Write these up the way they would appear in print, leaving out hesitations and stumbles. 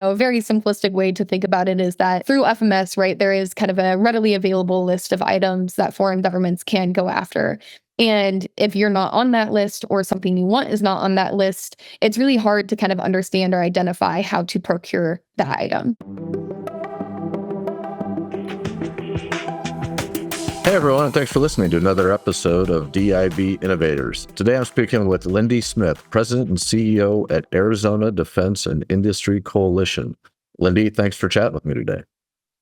A very simplistic way to think about it is that through FMS, right, there is kind of a readily available list of items that foreign governments can go after. And if you're not on that list or something you want is not on that list, it's really hard to kind of understand or identify how to procure that item. Hey everyone, and thanks for listening to another episode of DIB Innovators. Today I'm speaking with Lynndy Smith, President and CEO at Arizona Defense and Industry Coalition. Lynndy, thanks for chatting with me today.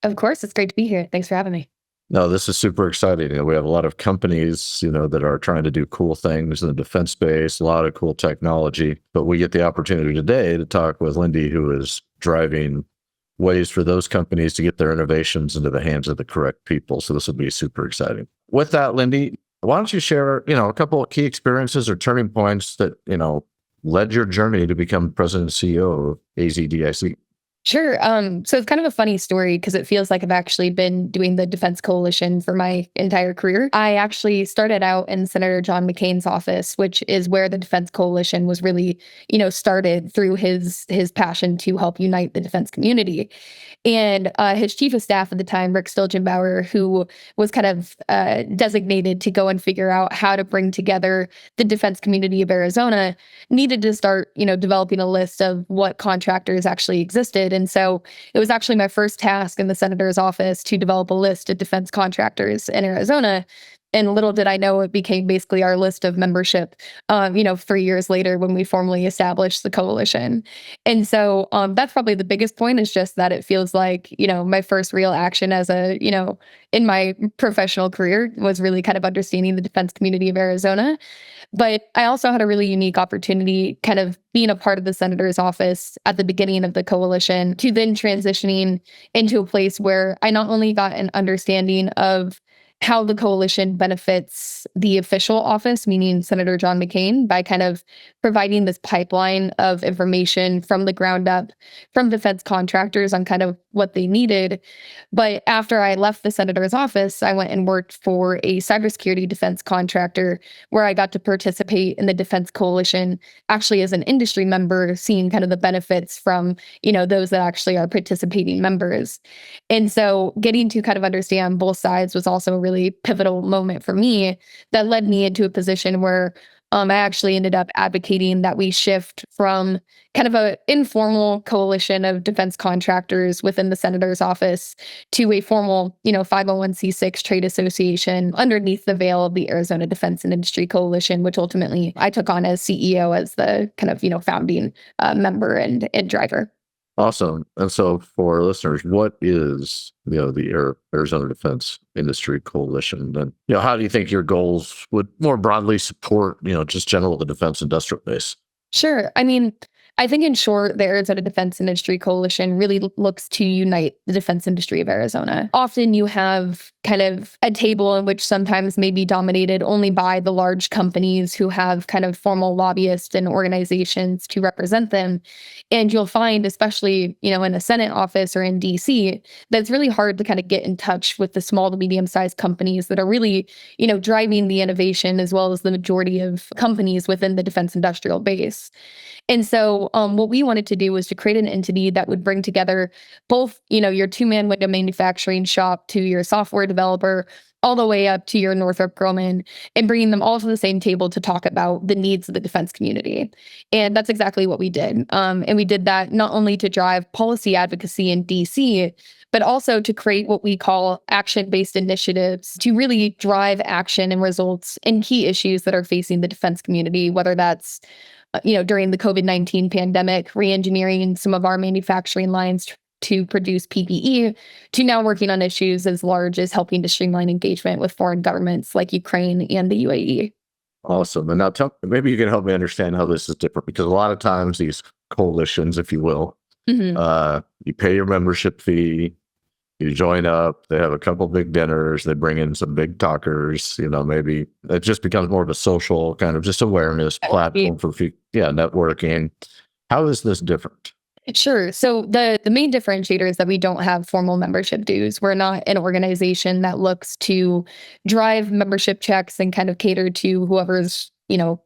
Of course, it's great to be here. Thanks for having me. No, this is super exciting. We have a lot of companies, that are trying to do cool things in the defense space, a lot of cool technology, but we get the opportunity today to talk with Lynndy, who is driving ways for those companies to get their innovations into the hands of the correct people. So this will be super exciting. With that, Lynndy, why don't you share, a couple of key experiences or turning points that, led your journey to become president and CEO of AZDIC? Sure. So it's kind of a funny story because it feels like I've actually been doing the Defense Coalition for my entire career. I actually started out in Senator John McCain's office, which is where the Defense Coalition was really, started through his passion to help unite the defense community. And his chief of staff at the time, Rick Stilgenbauer, who was kind of designated to go and figure out how to bring together the defense community of Arizona, needed to start, developing a list of what contractors actually existed. And so it was actually my first task in the senator's office to develop a list of defense contractors in Arizona. And little did I know it became basically our list of membership, 3 years later when we formally established the coalition. And so that's probably the biggest point, is just that it feels like, my first real action as in my professional career was really kind of understanding the defense community of Arizona. But I also had a really unique opportunity kind of being a part of the senator's office at the beginning of the coalition to then transitioning into a place where I not only got an understanding of how the coalition benefits the official office, meaning Senator John McCain, by kind of providing this pipeline of information from the ground up from defense contractors on kind of what they needed. But after I left the senator's office, I went and worked for a cybersecurity defense contractor where I got to participate in the defense coalition actually as an industry member, seeing kind of the benefits from, those that actually are participating members. And so getting to kind of understand both sides was also a really pivotal moment for me that led me into a position where I actually ended up advocating that we shift from kind of an informal coalition of defense contractors within the senator's office to a formal, 501c6 trade association underneath the veil of the Arizona Defense and Industry Coalition, which ultimately I took on as CEO, as the kind of, founding member and driver. Awesome. And so for listeners, what is, the Arizona Defense Industry Coalition? And, how do you think your goals would more broadly support, just general the defense industrial base? Sure. I think in short, the Arizona Defense Industry Coalition really looks to unite the defense industry of Arizona. Often you have kind of a table in which sometimes may be dominated only by the large companies who have kind of formal lobbyists and organizations to represent them. And you'll find, especially, in a Senate office or in DC, that it's really hard to kind of get in touch with the small to medium-sized companies that are really, driving the innovation as well as the majority of companies within the defense industrial base. And so what we wanted to do was to create an entity that would bring together both, your two-man window manufacturing shop to your software developer, all the way up to your Northrop Grumman, and bringing them all to the same table to talk about the needs of the defense community. And that's exactly what we did. And we did that not only to drive policy advocacy in DC, but also to create what we call action-based initiatives to really drive action and results in key issues that are facing the defense community, whether that's during the COVID-19 pandemic, re-engineering some of our manufacturing lines to produce PPE, to now working on issues as large as helping to streamline engagement with foreign governments like Ukraine and the UAE. Awesome. And now maybe you can help me understand how this is different, because a lot of times these coalitions, if you will, you pay your membership fee, you join up, they have a couple big dinners, they bring in some big talkers, maybe it just becomes more of a social kind of just awareness platform for networking. How is this different? Sure. So the main differentiator is that we don't have formal membership dues. We're not an organization that looks to drive membership checks and kind of cater to whoever's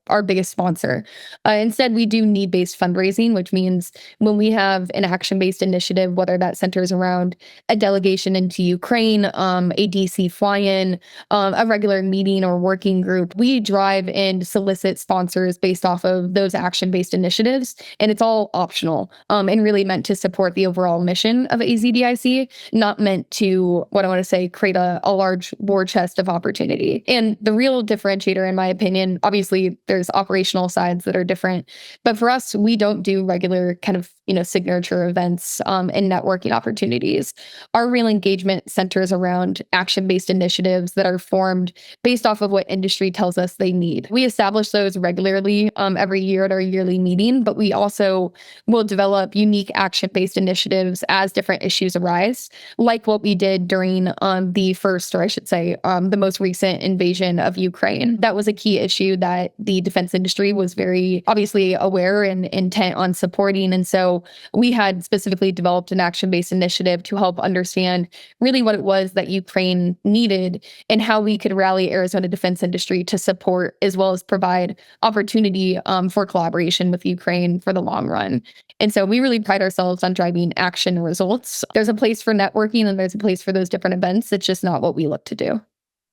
our biggest sponsor. Instead, we do need-based fundraising, which means when we have an action-based initiative, whether that centers around a delegation into Ukraine, a DC fly-in, a regular meeting or working group, we drive and solicit sponsors based off of those action-based initiatives, and it's all optional, and really meant to support the overall mission of AZDIC, not meant to, what I want to say, create a large war chest of opportunity. And the real differentiator, in my opinion, obviously there's operational sides that are different, but for us, we don't do regular kind of, signature events and networking opportunities. Our real engagement centers around action-based initiatives that are formed based off of what industry tells us they need. We establish those regularly every year at our yearly meeting, but we also will develop unique action-based initiatives as different issues arise, like what we did during the first, or I should say, the most recent invasion of Ukraine. That was a key issue that the defense industry was very obviously aware and intent on supporting. And so we had specifically developed an action-based initiative to help understand really what it was that Ukraine needed and how we could rally Arizona defense industry to support, as well as provide opportunity for collaboration with Ukraine for the long run. And so we really pride ourselves on driving action results. There's a place for networking and there's a place for those different events. It's just not what we look to do.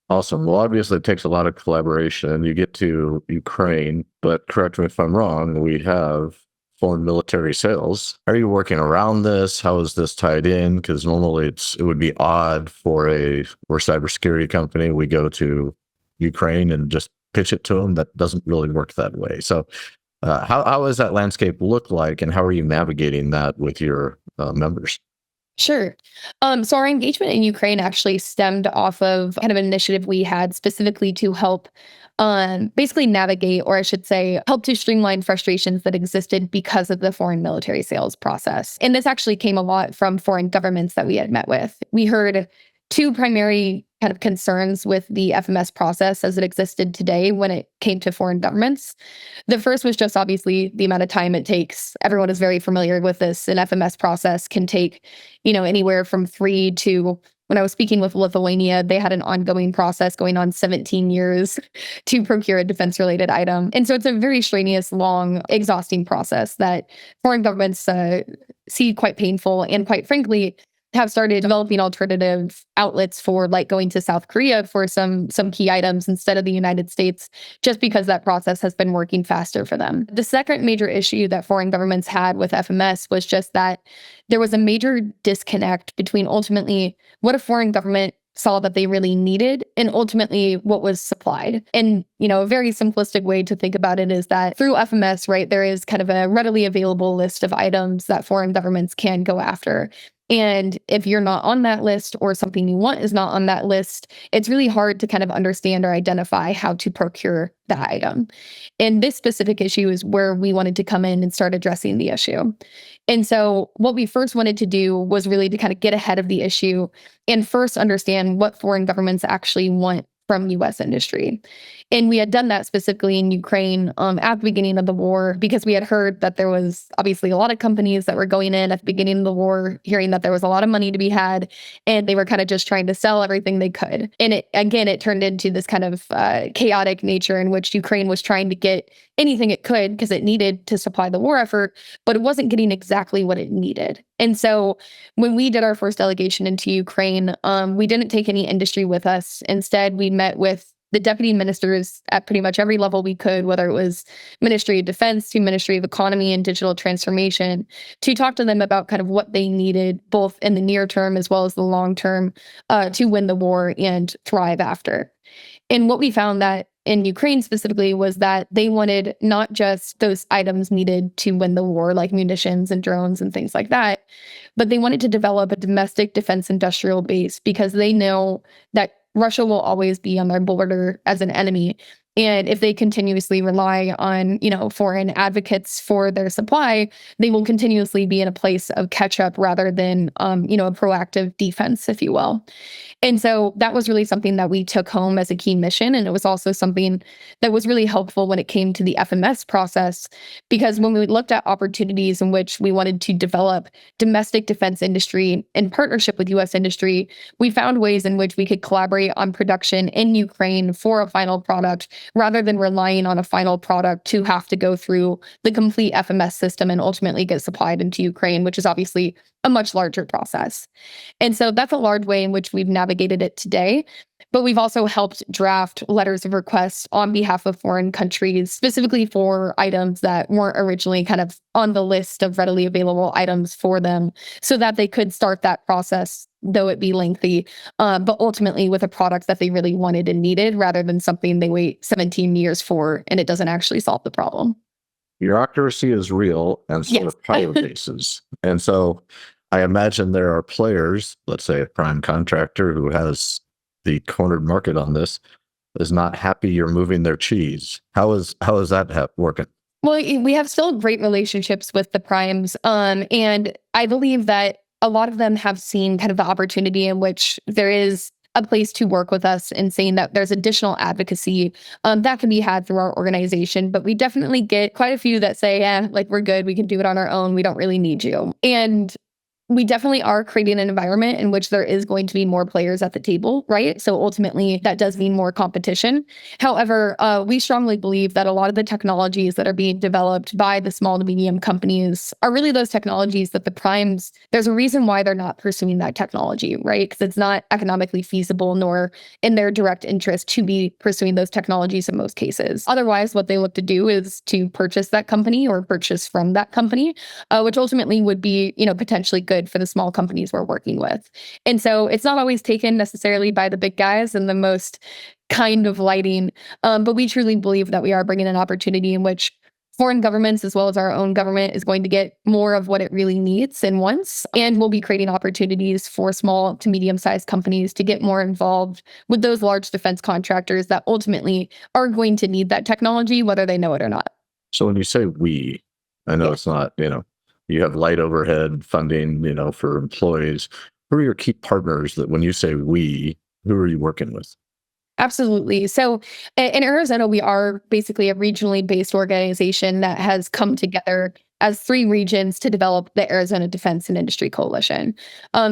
Awesome. Well, obviously, it takes a lot of collaboration. You get to Ukraine, but correct me if I'm wrong, we have foreign military sales. Are you working around this? How is this tied in? Because normally it would be odd we're a cybersecurity company. We go to Ukraine and just pitch it to them. That doesn't really work that way. So how does that landscape look like, and how are you navigating that with your members? Sure. So our engagement in Ukraine actually stemmed off of kind of an initiative we had specifically to help basically navigate, or I should say, help to streamline frustrations that existed because of the foreign military sales process. And this actually came a lot from foreign governments that we had met with. We heard two primary kind of concerns with the FMS process as it existed today when it came to foreign governments. The first was just obviously the amount of time it takes. Everyone is very familiar with this. An FMS process can take, anywhere from 3 to, when I was speaking with Lithuania, they had an ongoing process going on 17 years to procure a defense-related item. And so it's a very strenuous, long, exhausting process that foreign governments see quite painful and, quite frankly, have started developing alternative outlets for, like, going to South Korea for some key items instead of the United States, just because that process has been working faster for them. The second major issue that foreign governments had with FMS was just that there was a major disconnect between ultimately what a foreign government saw that they really needed and ultimately what was supplied. And, a very simplistic way to think about it is that through FMS, right, there is kind of a readily available list of items that foreign governments can go after. And if you're not on that list, or something you want is not on that list, it's really hard to kind of understand or identify how to procure that item. And this specific issue is where we wanted to come in and start addressing the issue. And so what we first wanted to do was really to kind of get ahead of the issue and first understand what foreign governments actually want from U.S. industry. And we had done that specifically in Ukraine at the beginning of the war, because we had heard that there was obviously a lot of companies that were going in at the beginning of the war, hearing that there was a lot of money to be had, and they were kind of just trying to sell everything they could. And it turned into this kind of chaotic nature in which Ukraine was trying to get anything it could because it needed to supply the war effort, but it wasn't getting exactly what it needed. And so when we did our first delegation into Ukraine, we didn't take any industry with us. Instead, we met with the deputy ministers at pretty much every level we could, whether it was Ministry of Defense to Ministry of Economy and Digital Transformation, to talk to them about kind of what they needed, both in the near term as well as the long term, to win the war and thrive after. And what we found that in Ukraine specifically was that they wanted not just those items needed to win the war, like munitions and drones and things like that, but they wanted to develop a domestic defense industrial base, because they know that Russia will always be on their border as an enemy. And if they continuously rely on, foreign advocates for their supply, they will continuously be in a place of catch up rather than, a proactive defense, if you will. And so that was really something that we took home as a key mission. And it was also something that was really helpful when it came to the FMS process, because when we looked at opportunities in which we wanted to develop domestic defense industry in partnership with U.S. industry, we found ways in which we could collaborate on production in Ukraine for a final product rather than relying on a final product to have to go through the complete FMS system and ultimately get supplied into Ukraine, which is obviously a much larger process. And so that's a large way in which we've navigated it today. But we've also helped draft letters of request on behalf of foreign countries, specifically for items that weren't originally kind of on the list of readily available items for them, so that they could start that process, though it be lengthy, but ultimately with a product that they really wanted and needed, rather than something they wait 17 years for and it doesn't actually solve the problem. Bureaucracy is real, and so Yes. are power bases. And so I imagine there are players, let's say a prime contractor who has the cornered market on this, is not happy you're moving their cheese. How is that working? Well, we have still great relationships with the primes. And I believe that a lot of them have seen kind of the opportunity in which there is a place to work with us and saying that there's additional advocacy that can be had through our organization. But we definitely get quite a few that say, yeah, like we're good. We can do it on our own. We don't really need you. And we definitely are creating an environment in which there is going to be more players at the table, right? So ultimately, that does mean more competition. However, we strongly believe that a lot of the technologies that are being developed by the small to medium companies are really those technologies that the primes, there's a reason why they're not pursuing that technology, right? Because it's not economically feasible nor in their direct interest to be pursuing those technologies in most cases. Otherwise, what they look to do is to purchase that company or purchase from that company, which ultimately would be, potentially good for the small companies we're working with. And so it's not always taken necessarily by the big guys and the most kind of lighting, but we truly believe that we are bringing an opportunity in which foreign governments, as well as our own government, is going to get more of what it really needs and wants. And we'll be creating opportunities for small to medium-sized companies to get more involved with those large defense contractors that ultimately are going to need that technology, whether they know it or not. So when you say we, I know it's not, you have light overhead funding, for employees. Who are your key partners that when you say we, who are you working with? Absolutely. So in Arizona, we are basically a regionally based organization that has come together as 3 regions to develop the Arizona Defense and Industry Coalition.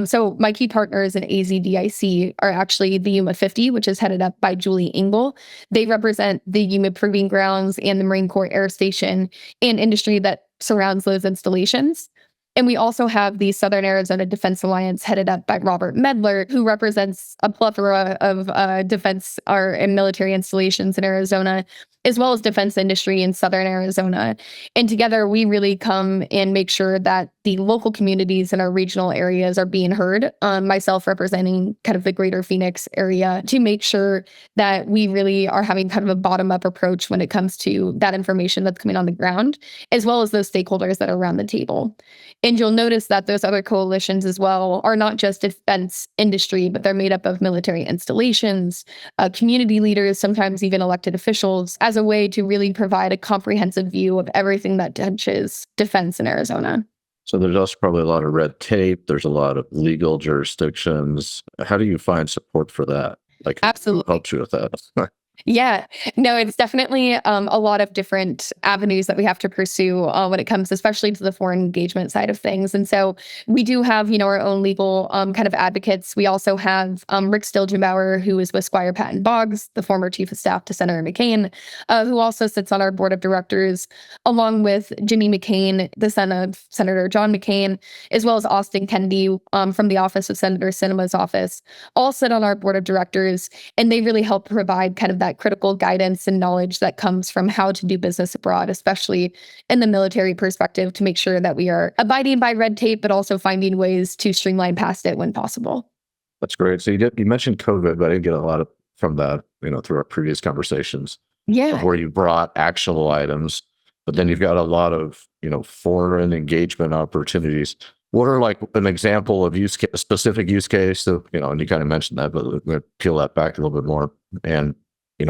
So my key partners in AZDIC are actually the UMA 50, which is headed up by Julie Engel. They represent the UMA Proving Grounds and the Marine Corps Air Station and industry that surrounds those installations. And we also have the Southern Arizona Defense Alliance headed up by Robert Medler, who represents a plethora of defense and military installations in Arizona, as well as defense industry in Southern Arizona. And together, we really come and make sure that the local communities in our regional areas are being heard, myself representing kind of the greater Phoenix area, to make sure that we really are having kind of a bottom-up approach when it comes to that information that's coming on the ground, as well as those stakeholders that are around the table. And you'll notice that those other coalitions as well are not just defense industry, but they're made up of military installations, community leaders, sometimes even elected officials, as a way to really provide a comprehensive view of everything that touches defense in Arizona. So there's also probably a lot of red tape. There's a lot of legal jurisdictions. How do you find support for that? Like, Absolutely. who helps you with that? Yeah, no, it's definitely a lot of different avenues that we have to pursue when it comes, especially to the foreign engagement side of things. And so we do have, our own legal kind of advocates. We also have Rick Stilgenbauer, who is with Squire Patton Boggs, the former chief of staff to Senator McCain, who also sits on our board of directors, along with Jimmy McCain, the son of Senator John McCain, as well as Austin Kennedy from the office of Senator Sinema's office, all sit on our board of directors. And they really help provide kind of that critical guidance and knowledge that comes from how to do business abroad, especially in the military perspective, to make sure that we are abiding by red tape, but also finding ways to streamline past it when possible. That's great. So you mentioned COVID, but I didn't get a lot of from that, through our previous conversations. Yeah. Where you brought actionable items, but then you've got a lot of, foreign engagement opportunities. What are like an example of a specific use case? So, and you kind of mentioned that, but we're going to peel that back a little bit more. And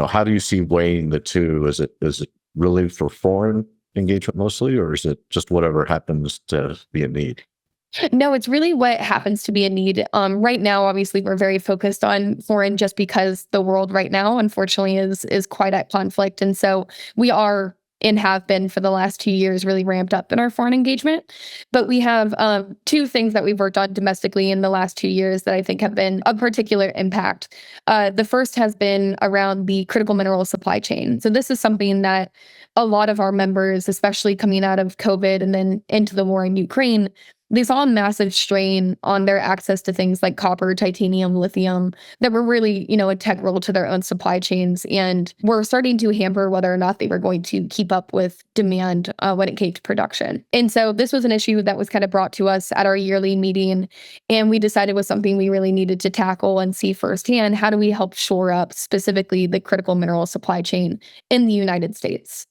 how do you see weighing the two? Is it really for foreign engagement mostly, or is it just whatever happens to be a need? No, it's really what happens to be a need. Right now, obviously, we're very focused on foreign just because the world right now, unfortunately, is quite at conflict. And so we are and have been for the last 2 years really ramped up in our foreign engagement. But we have two things that we've worked on domestically in the last 2 years that I think have been of particular impact. The first has been around the critical mineral supply chain. So this is something that a lot of our members, especially coming out of COVID and then into the war in Ukraine, they saw a massive strain on their access to things like copper, titanium, lithium that were really, integral to their own supply chains and were starting to hamper whether or not they were going to keep up with demand when it came to production. And so this was an issue that was kind of brought to us at our yearly meeting, and we decided was something we really needed to tackle and see firsthand. How do we help shore up specifically the critical mineral supply chain in the United States?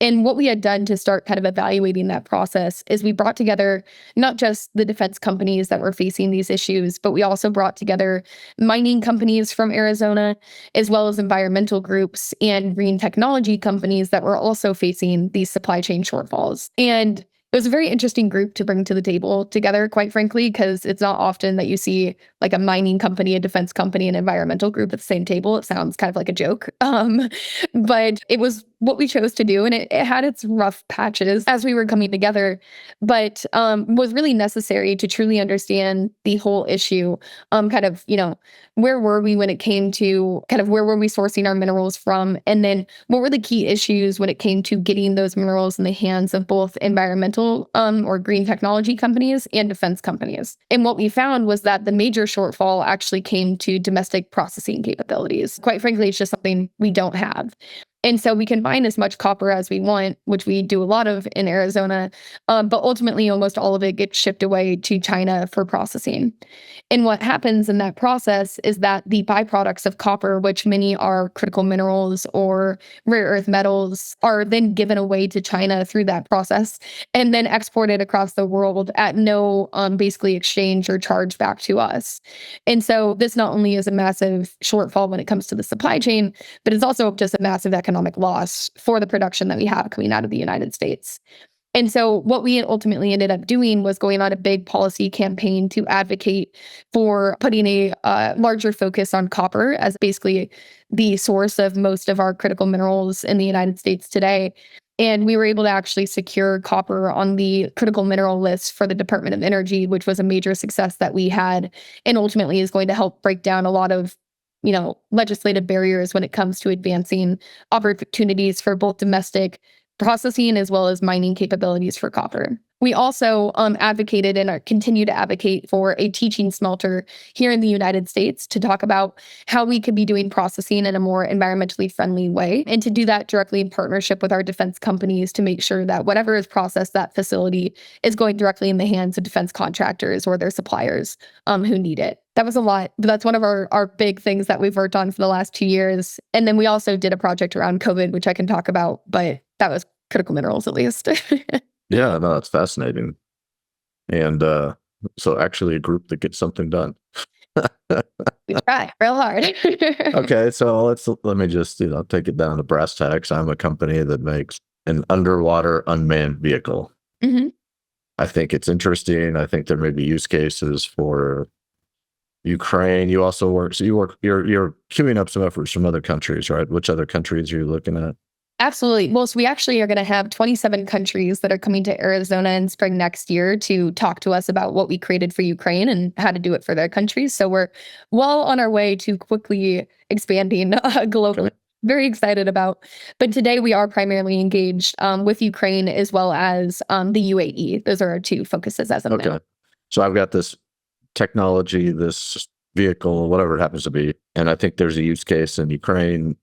And what we had done to start kind of evaluating that process is we brought together not just the defense companies that were facing these issues, but we also brought together mining companies from Arizona, as well as environmental groups and green technology companies that were also facing these supply chain shortfalls. And it was a very interesting group to bring to the table together, quite frankly, because it's not often that you see like a mining company, a defense company, an environmental group at the same table. It sounds kind of like a joke. But it was what we chose to do. And it had its rough patches as we were coming together, but was really necessary to truly understand the whole issue. Where were we when it came to kind of where were we sourcing our minerals from? And then what were the key issues when it came to getting those minerals in the hands of both environmental or green technology companies and defense companies? And what we found was that the major shortfall actually came to domestic processing capabilities. Quite frankly, it's just something we don't have. And so we can mine as much copper as we want, which we do a lot of in Arizona, but ultimately almost all of it gets shipped away to China for processing. And what happens in that process is that the byproducts of copper, which many are critical minerals or rare earth metals, are then given away to China through that process and then exported across the world at no basically exchange or charge back to us. And so this not only is a massive shortfall when it comes to the supply chain, but it's also just a massive economic loss for the production that we have coming out of the United States. And so what we ultimately ended up doing was going on a big policy campaign to advocate for putting a larger focus on copper as basically the source of most of our critical minerals in the United States today. And we were able to actually secure copper on the critical mineral list for the Department of Energy, which was a major success that we had, and ultimately is going to help break down a lot of legislative barriers when it comes to advancing opportunities for both domestic processing as well as mining capabilities for copper. We also advocated and continue to advocate for a teaching smelter here in the United States to talk about how we could be doing processing in a more environmentally friendly way, and to do that directly in partnership with our defense companies to make sure that whatever is processed that facility is going directly in the hands of defense contractors or their suppliers who need it. That was a lot, but that's one of our big things that we've worked on for the last 2 years. And then we also did a project around COVID, which I can talk about, but that was critical minerals at least. Yeah, no, that's fascinating. And so actually a group that gets something done. We try real hard. Okay, so let me just take it down to brass tacks. I'm a company that makes an underwater unmanned vehicle. Mm-hmm. I think it's interesting. I think there may be use cases for Ukraine. You also work, so you're queuing up some efforts from other countries, right? Which other countries are you looking at? Absolutely. Well, so we actually are going to have 27 countries that are coming to Arizona in spring next year to talk to us about what we created for Ukraine and how to do it for their countries. So we're well on our way to quickly expanding globally. Okay. Very excited about. But today we are primarily engaged with Ukraine as well as the UAE. Those are our two focuses as of now. Okay. So I've got this technology, this vehicle, whatever it happens to be, and I think there's a use case in Ukraine.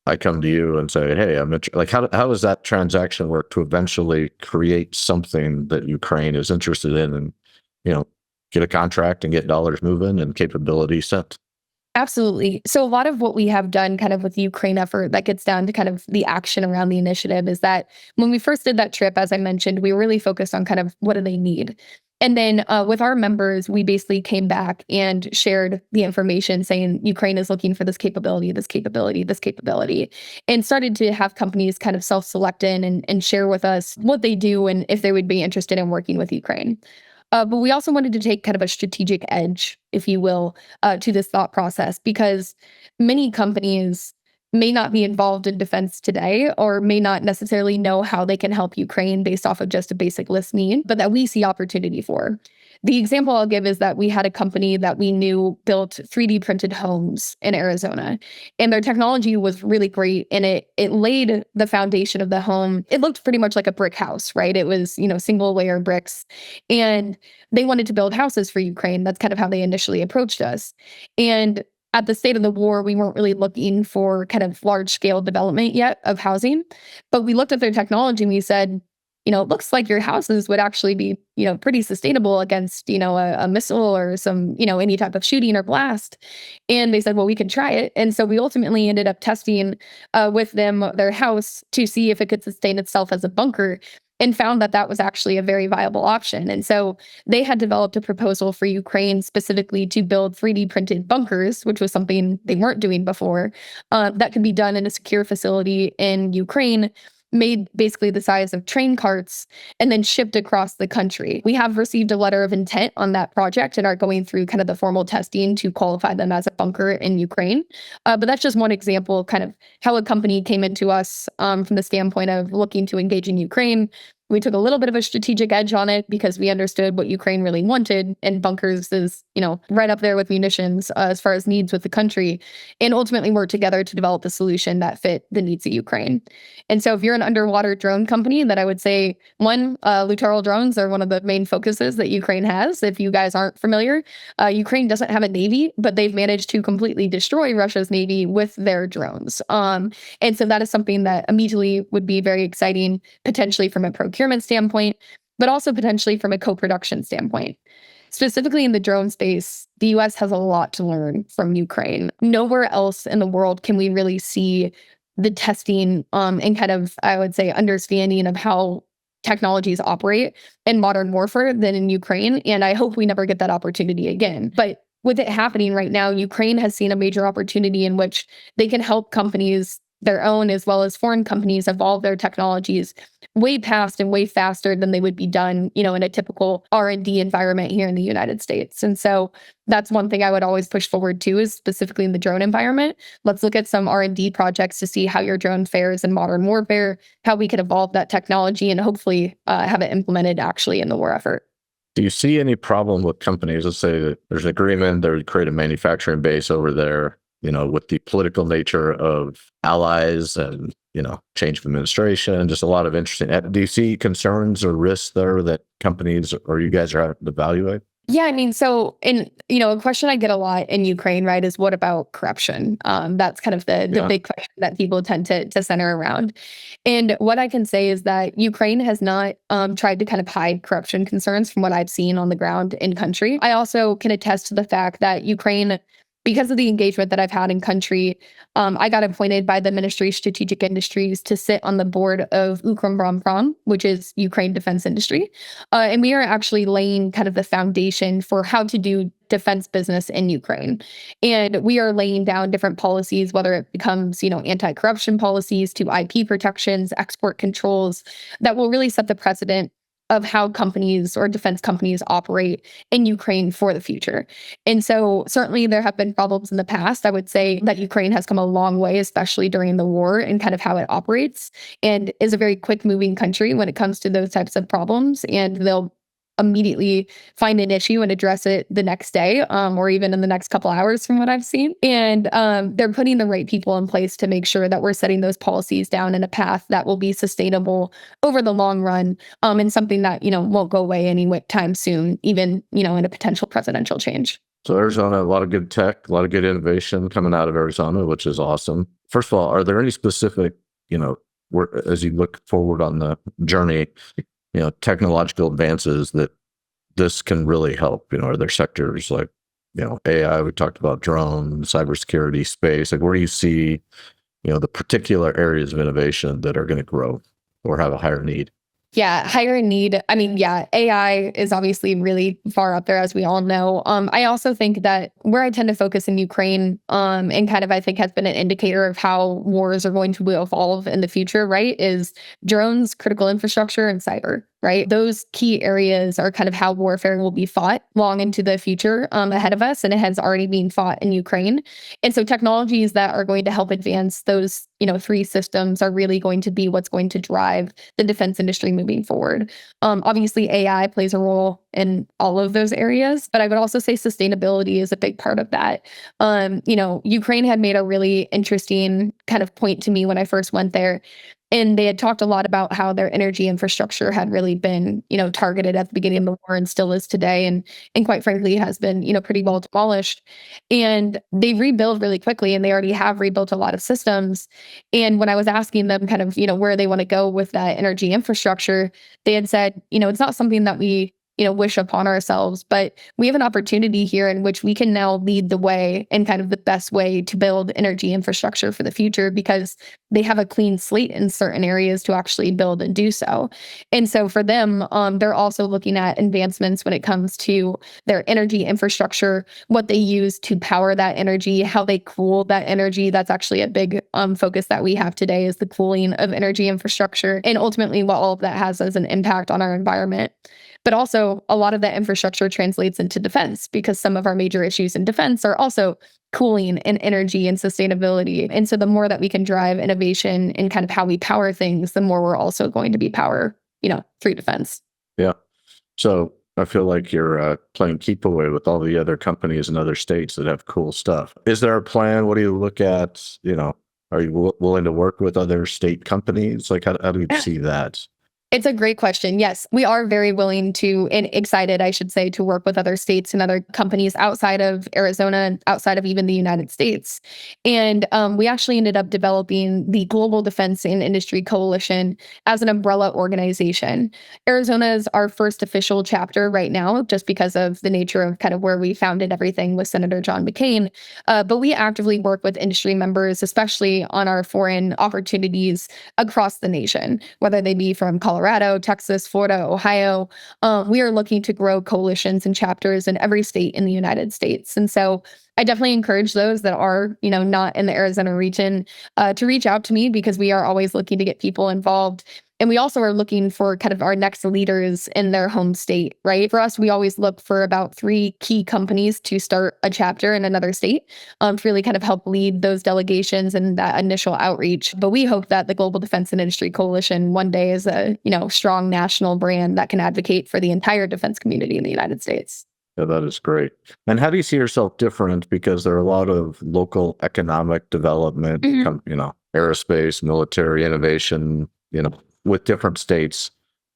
I come to you and say, "Hey, how does that transaction work to eventually create something that Ukraine is interested in, and get a contract and get dollars moving and capability sent?" Absolutely. So a lot of what we have done kind of with the Ukraine effort that gets down to kind of the action around the initiative is that when we first did that trip, as I mentioned, we were really focused on kind of what do they need. And then with our members, we basically came back and shared the information saying Ukraine is looking for this capability, this capability, this capability, and started to have companies kind of self-select in and share with us what they do and if they would be interested in working with Ukraine. But we also wanted to take kind of a strategic edge, if you will, to this thought process, because many companies may not be involved in defense today or may not necessarily know how they can help Ukraine based off of just a basic list need, but that we see opportunity for. The example I'll give is that we had a company that we knew built 3D printed homes in Arizona, and their technology was really great, and it laid the foundation of the home. It looked pretty much like a brick house, right? It was, single layer bricks, and they wanted to build houses for Ukraine. That's kind of how they initially approached us. And at the state of the war, we weren't really looking for kind of large scale development yet of housing, but we looked at their technology and we said, it looks like your houses would actually be, pretty sustainable against, a missile or some, any type of shooting or blast. And they said, well, we can try it. And so we ultimately ended up testing with them their house to see if it could sustain itself as a bunker, and found that that was actually a very viable option. And so they had developed a proposal for Ukraine specifically to build 3D printed bunkers, which was something they weren't doing before, that could be done in a secure facility in Ukraine, made basically the size of train carts, and then shipped across the country. We have received a letter of intent on that project and are going through kind of the formal testing to qualify them as a bunker in Ukraine. But that's just one example of kind of how a company came into us from the standpoint of looking to engage in Ukraine. We took a little bit of a strategic edge on it because we understood what Ukraine really wanted, and bunkers is, right up there with munitions as far as needs with the country, and ultimately worked together to develop a solution that fit the needs of Ukraine. And so if you're an underwater drone company, that I would say, one, littoral drones are one of the main focuses that Ukraine has. If you guys aren't familiar, Ukraine doesn't have a navy, but they've managed to completely destroy Russia's navy with their drones. And so that is something that immediately would be very exciting, potentially from a procurement standpoint, but also potentially from a co-production standpoint. Specifically in the drone space, the US has a lot to learn from Ukraine. Nowhere else in the world can we really see the testing and kind of, I would say, understanding of how technologies operate in modern warfare than in Ukraine. And I hope we never get that opportunity again. But with it happening right now, Ukraine has seen a major opportunity in which they can help companies, their own as well as foreign companies, evolve their technologies way past and way faster than they would be done, in a typical R&D environment here in the United States. And so that's one thing I would always push forward to, is specifically in the drone environment. Let's look at some R&D projects to see how your drone fares in modern warfare, how we could evolve that technology and hopefully have it implemented actually in the war effort. Do you see any problem with companies? Let's say that there's an agreement, they create a manufacturing base over there, with the political nature of allies and, change of administration, just a lot of interesting. Do you see concerns or risks there that companies or you guys are having to evaluate? Yeah, I mean, so a question I get a lot in Ukraine, right, is what about corruption? That's kind of the big question that people tend to center around. And what I can say is that Ukraine has not tried to kind of hide corruption concerns from what I've seen on the ground in country. I also can attest to the fact that Ukraine, because of the engagement that I've had in country, I got appointed by the Ministry of Strategic Industries to sit on the board of Ukrombronprom, which is Ukraine defense industry. And we are actually laying kind of the foundation for how to do defense business in Ukraine. And we are laying down different policies, whether it becomes, anti-corruption policies to IP protections, export controls, that will really set the precedent of how companies or defense companies operate in Ukraine for the future. And so certainly there have been problems in the past. I would say that Ukraine has come a long way, especially during the war, and kind of how it operates, and is a very quick moving country when it comes to those types of problems. And they'll immediately find an issue and address it the next day, or even in the next couple hours from what I've seen. And they're putting the right people in place to make sure that we're setting those policies down in a path that will be sustainable over the long run, and something that, won't go away anytime soon, even, in a potential presidential change. So Arizona, a lot of good tech, a lot of good innovation coming out of Arizona, which is awesome. First of all, are there any specific, as you look forward on the journey, technological advances that this can really help? Are there sectors like, AI, we talked about drone, cybersecurity, space, like where do you see, the particular areas of innovation that are going to grow or have a higher need? Yeah, higher need. I mean, yeah, AI is obviously really far up there, as we all know. I also think that where I tend to focus in Ukraine, and kind of I think has been an indicator of how wars are going to evolve in the future, right, is drones, critical infrastructure, and cyber. right? Those key areas are kind of how warfare will be fought long into the future ahead of us, and it has already been fought in Ukraine. And so technologies that are going to help advance those, three systems are really going to be what's going to drive the defense industry moving forward. Obviously, AI plays a role in all of those areas, but I would also say sustainability is a big part of that. Ukraine had made a really interesting kind of point to me when I first went there. And they had talked a lot about how their energy infrastructure had really been, targeted at the beginning of the war and still is today. And quite frankly, has been, pretty well demolished. And they rebuild really quickly, and they already have rebuilt a lot of systems. And when I was asking them kind of, where they want to go with that energy infrastructure, they had said, it's not something that we wish upon ourselves, but we have an opportunity here in which we can now lead the way and kind of the best way to build energy infrastructure for the future, because they have a clean slate in certain areas to actually build and do so. And so for them, they're also looking at advancements when it comes to their energy infrastructure, what they use to power that energy, how they cool that energy. That's actually a big focus that we have today, is the cooling of energy infrastructure, and ultimately what all of that has as an impact on our environment. But also, a lot of that infrastructure translates into defense, because some of our major issues in defense are also cooling and energy and sustainability. And so the more that we can drive innovation in kind of how we power things, the more we're also going to be power, through defense. Yeah. So I feel like you're playing keep away with all the other companies in other states that have cool stuff. Is there a plan? What do you look at? Are you willing to work with other state companies? Like, how do you see that? It's a great question. Yes, we are very willing to, and excited, I should say, to work with other states and other companies outside of Arizona and outside of even the United States. And we actually ended up developing the Global Defense and Industry Coalition as an umbrella organization. Arizona is our first official chapter right now, just because of the nature of kind of where we founded everything with Senator John McCain. But we actively work with industry members, especially on our foreign opportunities across the nation, whether they be from Colorado, Texas, Florida, Ohio. We are looking to grow coalitions and chapters in every state in the United States. And so I definitely encourage those that are, not in the Arizona region to reach out to me, because we are always looking to get people involved. And we also are looking for kind of our next leaders in their home state, right? For us, we always look for about 3 key companies to start a chapter in another state to really kind of help lead those delegations and that initial outreach. But we hope that the Global Defense and Industry Coalition one day is a, strong national brand that can advocate for the entire defense community in the United States. Yeah, that is great. And how do you see yourself different? Because there are a lot of local economic development, aerospace, military innovation, with different states.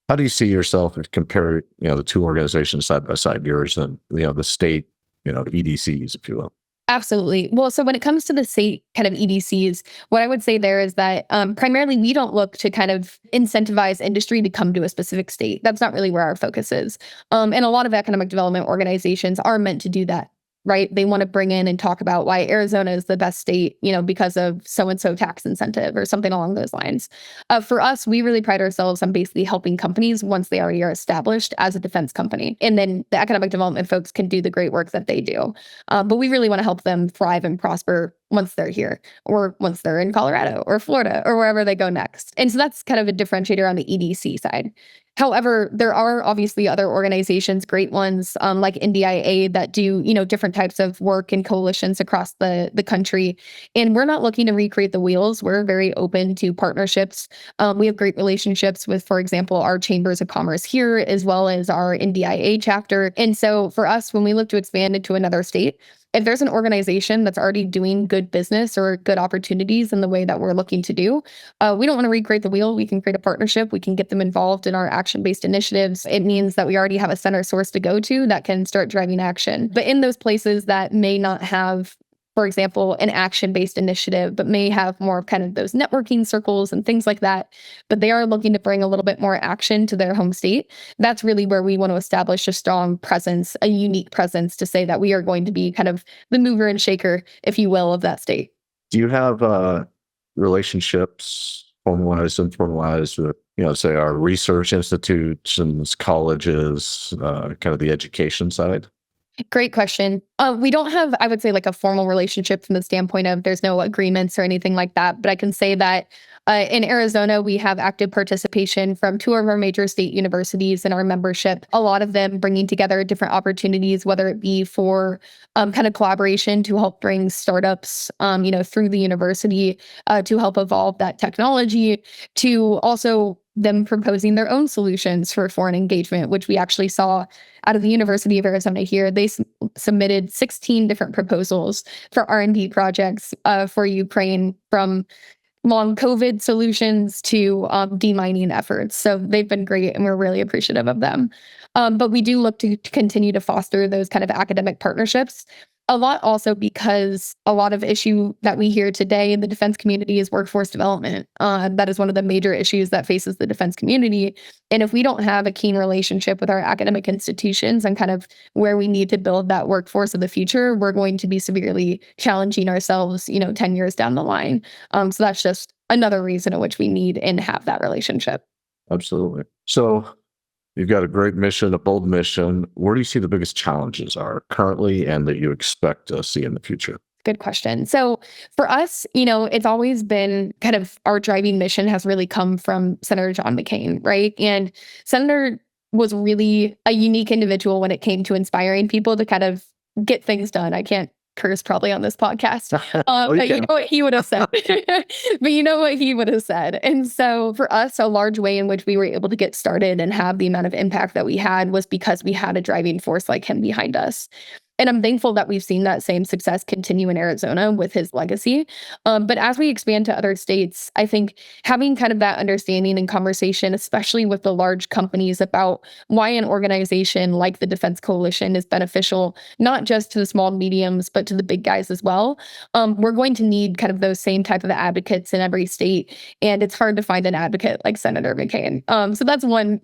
How do you see yourself if compare, the two organizations side by side, yours and, the state, EDCs, if you will? Absolutely. Well, so when it comes to the state kind of EDCs, what I would say there is that primarily we don't look to kind of incentivize industry to come to a specific state. That's not really where our focus is. And a lot of economic development organizations are meant to do that, right? They want to bring in and talk about why Arizona is the best state, because of so-and-so tax incentive or something along those lines. For us, we really pride ourselves on basically helping companies once they already are established as a defense company. And then the economic development folks can do the great work that they do. But we really want to help them thrive and prosper once they're here, or once they're in Colorado or Florida or wherever they go next. And so that's kind of a differentiator on the EDC side. However, there are obviously other organizations, great ones like NDIA, that do, different types of work and coalitions across the country. And we're not looking to recreate the wheels. We're very open to partnerships. We have great relationships with, for example, our chambers of commerce here, as well as our NDIA chapter. And so for us, when we look to expand into another state, if there's an organization that's already doing good business or good opportunities in the way that we're looking to do, we don't want to recreate the wheel. We can create a partnership. We can get them involved in our action-based initiatives. It means that we already have a center source to go to that can start driving action. But in those places that may not have, for example, an action-based initiative, but may have more of kind of those networking circles and things like that, but they are looking to bring a little bit more action to their home state, that's really where we want to establish a strong presence, a unique presence, to say that we are going to be kind of the mover and shaker, if you will, of that state. Do you have relationships, formalized, informalized, with, say our research institutions, colleges, kind of the education side? Great question. We don't have, I would say, like a formal relationship from the standpoint of there's no agreements or anything like that. But I can say that in Arizona, we have active participation from two of our major state universities in our membership. A lot of them bringing together different opportunities, whether it be for kind of collaboration to help bring startups, through the university to help evolve that technology, to also them proposing their own solutions for foreign engagement, which we actually saw out of the University of Arizona here. They submitted 16 different proposals for R&D projects for Ukraine, from long COVID solutions to demining efforts. So they've been great, and we're really appreciative of them. But we do look to continue to foster those kind of academic partnerships. A lot also because a lot of issue that we hear today in the defense community is workforce development. That is one of the major issues that faces the defense community. And if we don't have a keen relationship with our academic institutions and kind of where we need to build that workforce of the future, we're going to be severely challenging ourselves, 10 years down the line. So that's just another reason in which we need and have that relationship. Absolutely. So you've got a great mission, a bold mission. Where do you see the biggest challenges are currently and that you expect to see in the future? Good question. So for us, it's always been kind of our driving mission has really come from Senator John McCain, right? And Senator was really a unique individual when it came to inspiring people to kind of get things done. I can't curse probably on this podcast. But you know what he would have said. But you know what he would have said. And so for us, a large way in which we were able to get started and have the amount of impact that we had was because we had a driving force like him behind us. And I'm thankful that we've seen that same success continue in Arizona with his legacy. But as we expand to other states, I think having kind of that understanding and conversation, especially with the large companies, about why an organization like the Defense Coalition is beneficial, not just to the small and mediums, but to the big guys as well. We're going to need kind of those same type of advocates in every state. And it's hard to find an advocate like Senator McCain. So that's one,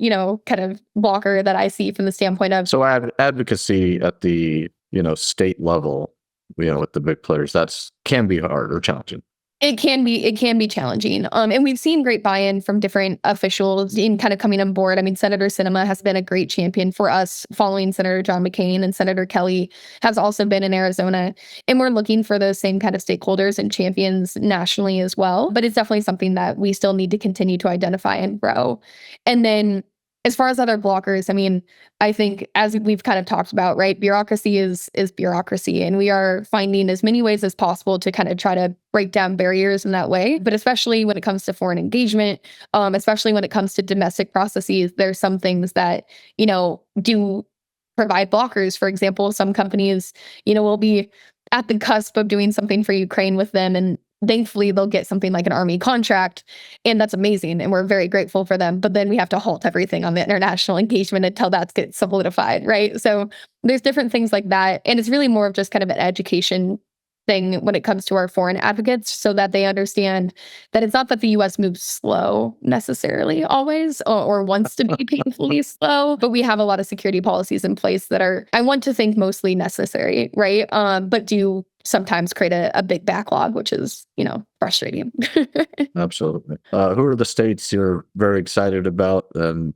kind of blocker that I see from the standpoint of. So advocacy at the state level, with the big players, can be hard or challenging. It can be challenging. And we've seen great buy-in from different officials in kind of coming on board. I mean, Senator Sinema has been a great champion for us following Senator John McCain, and Senator Kelly has also been in Arizona. And we're looking for those same kind of stakeholders and champions nationally as well. But it's definitely something that we still need to continue to identify and grow. And then as far as other blockers, I mean, I think as we've kind of talked about, right, bureaucracy is bureaucracy, and we are finding as many ways as possible to kind of try to break down barriers in that way. But especially when it comes to foreign engagement, especially when it comes to domestic processes, there's some things that, do provide blockers. For example, some companies, will be at the cusp of doing something for Ukraine with them, and thankfully, they'll get something like an Army contract, and that's amazing, and we're very grateful for them. But then we have to halt everything on the international engagement until that gets solidified, right? So there's different things like that, and it's really more of just kind of an education thing when it comes to our foreign advocates, so that they understand that it's not that the U.S. moves slow necessarily always, or wants to be painfully slow, but we have a lot of security policies in place that are, I want to think, mostly necessary, right? But do sometimes create a big backlog, which is, frustrating. Absolutely. Who are the states you're very excited about, and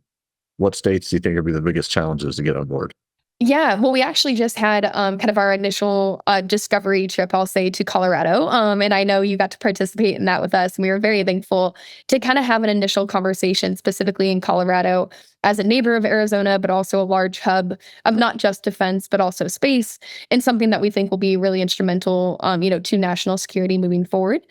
what states do you think would be the biggest challenges to get on board? Yeah, well, we actually just had kind of our initial discovery trip, I'll say, to Colorado. And I know you got to participate in that with us. And we were very thankful to kind of have an initial conversation specifically in Colorado as a neighbor of Arizona, but also a large hub of not just defense, but also space, and something that we think will be really instrumental, to national security moving forward.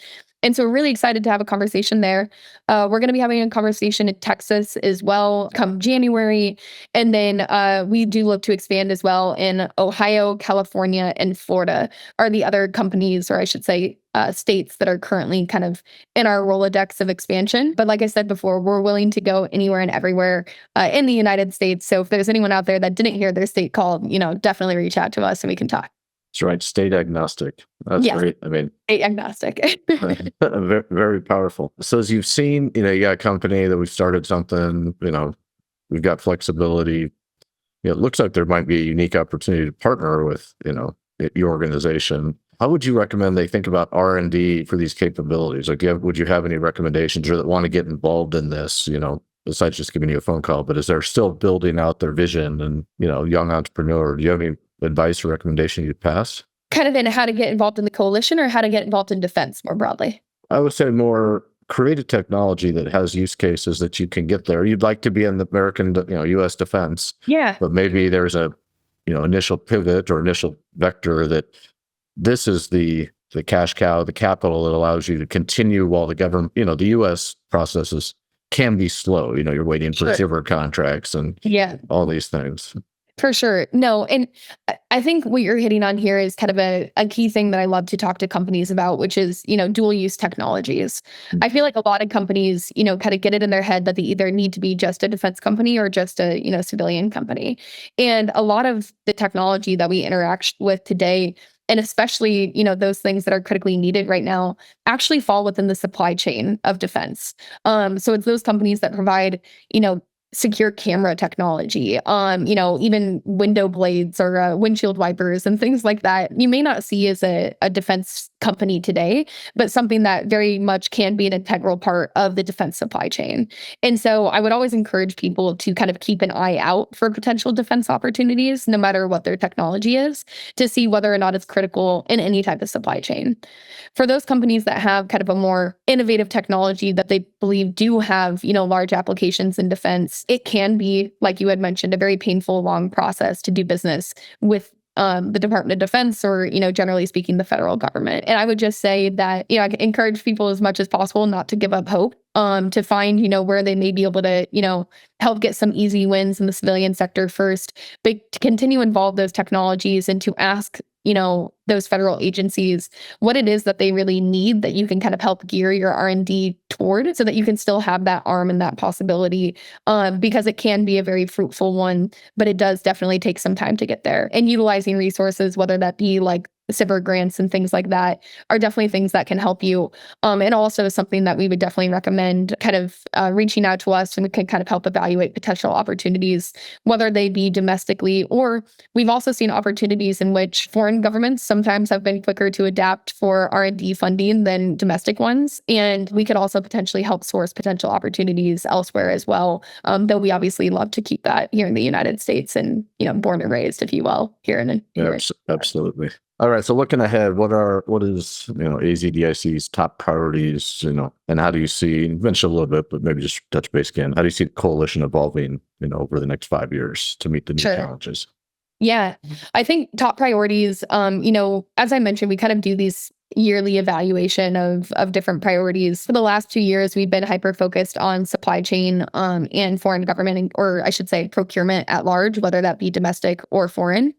And so we're really excited to have a conversation there. We're going to be having a conversation in Texas as well come January. And then we do look to expand as well in Ohio, California, and Florida are the other companies, or I should say, states that are currently kind of in our Rolodex of expansion. But like I said before, we're willing to go anywhere and everywhere in the United States. So if there's anyone out there that didn't hear their state called, definitely reach out to us and we can talk. That's right. State agnostic. That's great. I mean, state agnostic. very, very powerful. So as you've seen, you got a company that we've started something, we've got flexibility. It looks like there might be a unique opportunity to partner with, your organization. How would you recommend they think about R&D for these capabilities? Like, would you have any recommendations, or that want to get involved in this, besides just giving you a phone call? But as they're still building out their vision and, young entrepreneur, do you have any advice or recommendation you'd pass? Kind of in how to get involved in the coalition or how to get involved in defense more broadly? I would say more create a technology that has use cases that you can get there. You'd like to be in the American, U.S. defense, Yeah. but maybe there's a, initial pivot or initial vector that this is the cash cow, the capital that allows you to continue while the government, the U.S. processes can be slow. You're waiting for Sure. silver contracts and Yeah. all these things. For sure. No, and I think what you're hitting on here is kind of a key thing that I love to talk to companies about, which is, dual use technologies. I feel like a lot of companies, kind of get it in their head that they either need to be just a defense company or just a, civilian company. And a lot of the technology that we interact with today, and especially, those things that are critically needed right now, actually fall within the supply chain of defense. So it's those companies that provide, secure camera technology, even window blades or windshield wipers and things like that. You may not see as a defense company today, but something that very much can be an integral part of the defense supply chain. And so I would always encourage people to kind of keep an eye out for potential defense opportunities, no matter what their technology is, to see whether or not it's critical in any type of supply chain. For those companies that have kind of a more innovative technology that they believe do have, large applications in defense, it can be, like you had mentioned, a very painful, long process to do business with the Department of Defense or, generally speaking, the federal government. And I would just say that, I encourage people as much as possible not to give up hope, to find, where they may be able to, help get some easy wins in the civilian sector first, but to continue to involve those technologies and to ask, those federal agencies what it is that they really need that you can kind of help gear your R&D toward so that you can still have that arm and that possibility, because it can be a very fruitful one, but it does definitely take some time to get there. And utilizing resources, whether that be like SIVR grants and things like that, are definitely things that can help you. And also something that we would definitely recommend kind of reaching out to us, and we can kind of help evaluate potential opportunities, whether they be domestically, or we've also seen opportunities in which foreign governments sometimes have been quicker to adapt for R&D funding than domestic ones. And we could also potentially help source potential opportunities elsewhere as well. Though we obviously love to keep that here in the United States and, born and raised, if you will, here in Absolutely. All right. So looking ahead, what is, AZDIC's top priorities, and how do you see, you mentioned a little bit, but maybe just touch base again. How do you see the coalition evolving, over the next 5 years to meet the new challenges? Yeah, I think top priorities, as I mentioned, we kind of do these yearly evaluation of different priorities. For the last 2 years, we've been hyper-focused on supply chain and foreign government, or I should say procurement at large, whether that be domestic or foreign.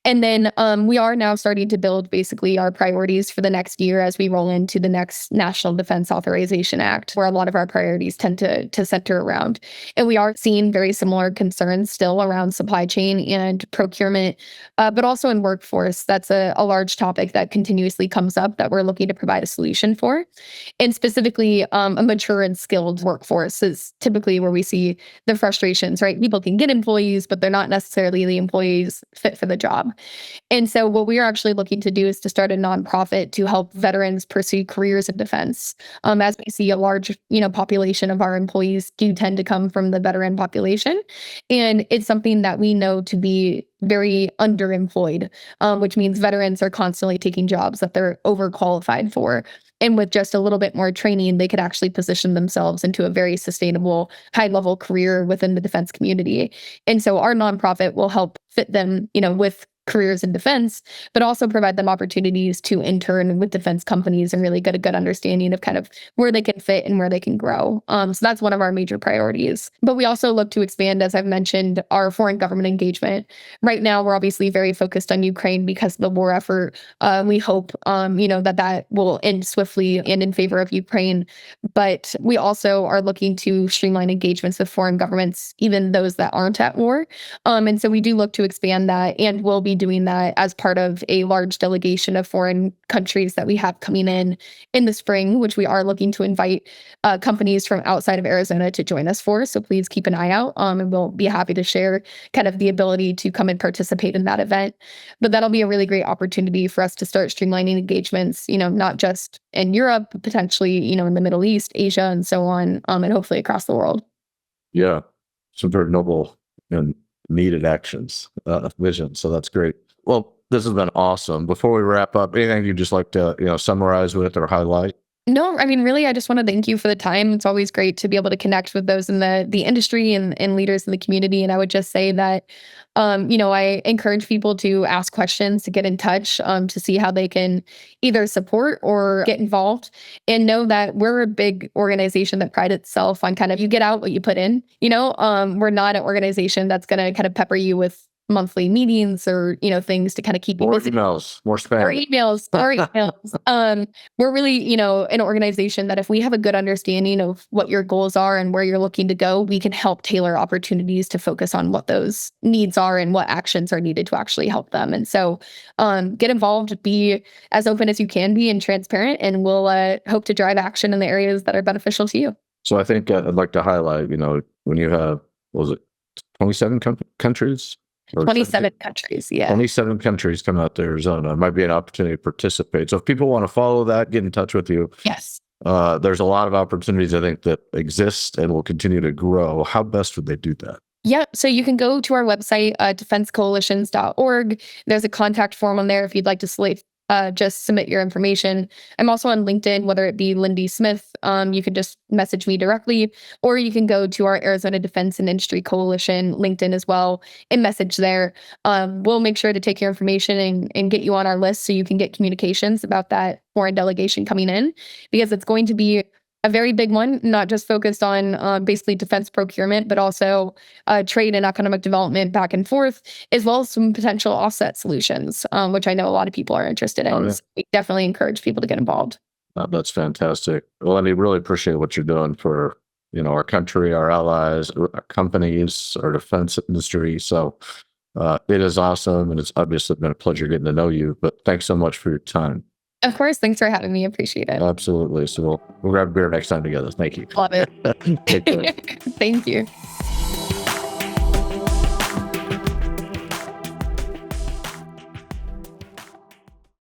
And then we are now starting to build basically our priorities for the next year as we roll into the next National Defense Authorization Act, where a lot of our priorities tend to center around. And we are seeing very similar concerns still around supply chain and procurement, but also in workforce. That's a large topic that continuously comes up that we're looking to provide a solution for. And specifically, a mature and skilled workforce is typically where we see the frustrations, right? People can get employees, but they're not necessarily the employees fit for the job. And so what we are actually looking to do is to start a nonprofit to help veterans pursue careers in defense. As we see a large, population of our employees do tend to come from the veteran population. And it's something that we know to be very underemployed, which means veterans are constantly taking jobs that they're overqualified for. And with just a little bit more training, they could actually position themselves into a very sustainable, high-level career within the defense community. And so our nonprofit will help fit them, with careers in defense, but also provide them opportunities to intern with defense companies and really get a good understanding of kind of where they can fit and where they can grow. So that's one of our major priorities. But we also look to expand, as I've mentioned, our foreign government engagement. Right now, we're obviously very focused on Ukraine because of the war effort. We hope, that will end swiftly and in favor of Ukraine. But we also are looking to streamline engagements with foreign governments, even those that aren't at war. And so we do look to expand that, and we'll be doing that as part of a large delegation of foreign countries that we have coming in the spring, which we are looking to invite companies from outside of Arizona to join us for. So please keep an eye out, and we'll be happy to share kind of the ability to come and participate in that event. But that'll be a really great opportunity for us to start streamlining engagements, not just in Europe, but potentially, in the Middle East, Asia, and so on, and hopefully across the world. Yeah, some very noble and needed actions, vision. So that's great. Well, this has been awesome. Before we wrap up, anything you'd just like to, summarize with or highlight? No, I mean, really, I just want to thank you for the time. It's always great to be able to connect with those in the industry and leaders in the community. And I would just say that, I encourage people to ask questions, to get in touch, to see how they can either support or get involved, and know that we're a big organization that prides itself on kind of you get out what you put in. We're not an organization that's going to kind of pepper you with monthly meetings or things to kind of keep you More busy. emails, more spam. Or emails. We're really, an organization that if we have a good understanding of what your goals are and where you're looking to go, we can help tailor opportunities to focus on what those needs are and what actions are needed to actually help them. And so get involved, be as open as you can be and transparent, and we'll hope to drive action in the areas that are beneficial to you. So I think I'd like to highlight, when you have, what was it, 27 countries? 27 countries, yeah. 27 countries come out to Arizona. It might be an opportunity to participate. So if people want to follow that, get in touch with you. Yes. There's a lot of opportunities, I think, that exist and will continue to grow. How best would they do that? Yeah, so you can go to our website, defensecoalitions.org. There's a contact form on there if you'd like to just submit your information. I'm also on LinkedIn, whether it be Lynndy Smith. You can just message me directly, or you can go to our Arizona Defense and Industry Coalition LinkedIn as well and message there. We'll make sure to take your information and get you on our list so you can get communications about that foreign delegation coming in, because it's going to be a very big one, not just focused on basically defense procurement, but also trade and economic development back and forth, as well as some potential offset solutions, which I know a lot of people are interested in. Oh, yeah. So we definitely encourage people to get involved. That's fantastic. Well, I really appreciate what you're doing for, our country, our allies, our companies, our defense industry. So it is awesome. And it's obviously been a pleasure getting to know you, but thanks so much for your time. Of course. Thanks for having me. Appreciate it. Absolutely. So we'll grab a beer next time together. Thank you. Love it. Take care. Thank you.